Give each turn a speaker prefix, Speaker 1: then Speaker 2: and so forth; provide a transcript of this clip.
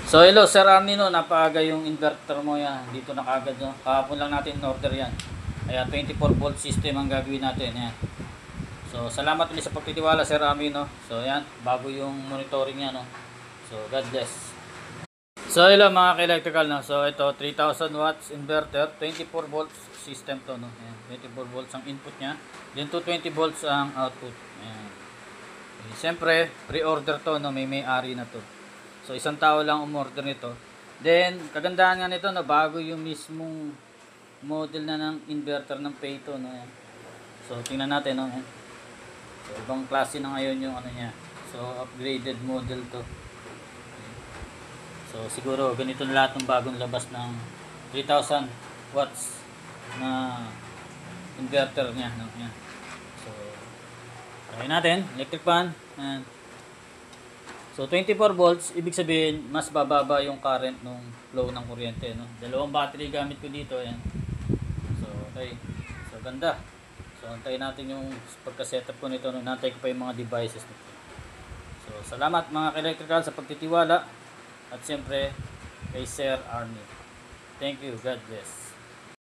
Speaker 1: So hello Sir Arnie, no, napaaga yung inverter mo yan. Dito na kagad, no. Kahapon lang natin in-order yan. Kaya 24 volt system ang gagawin natin yan. So salamat ulit sa pagtitiwala Sir Arnie, no. So yan, bago yung monitoring niya, no. So God bless. So hello mga ka-electrical, no. So ito 3000 watts inverter, 24 volts system to, no. Ayan, 24 volts ang input niya. Then 220 volts ang output. Ayan. Okay, siyempre, pre-order to, no. May-ari na to. So isang tao lang umorder nito. Then kagandahan nga nito na bago yung mismong model na ng inverter ng Payto, no. Ayan. So tingnan natin, no. Ayan. So ibang klase na ngayon yung ano niya. So upgraded model to. So siguro ganito na lahat ng bagong labas ng 3000 watts na inverter niya, no. Ayan. So try natin, electric fan. Ayan. So 24 volts, ibig sabihin mas bababa yung current nung flow ng kuryente, no. Dalawang battery gamit ko dito, ayan. So okay. So ganda. So antayin natin yung pagka-setup ko nito, no. Nantay ko pa yung mga devices nito. So salamat mga ka-electrical sa pagtitiwala at siyempre kay Sir Arnie. Thank you. God bless.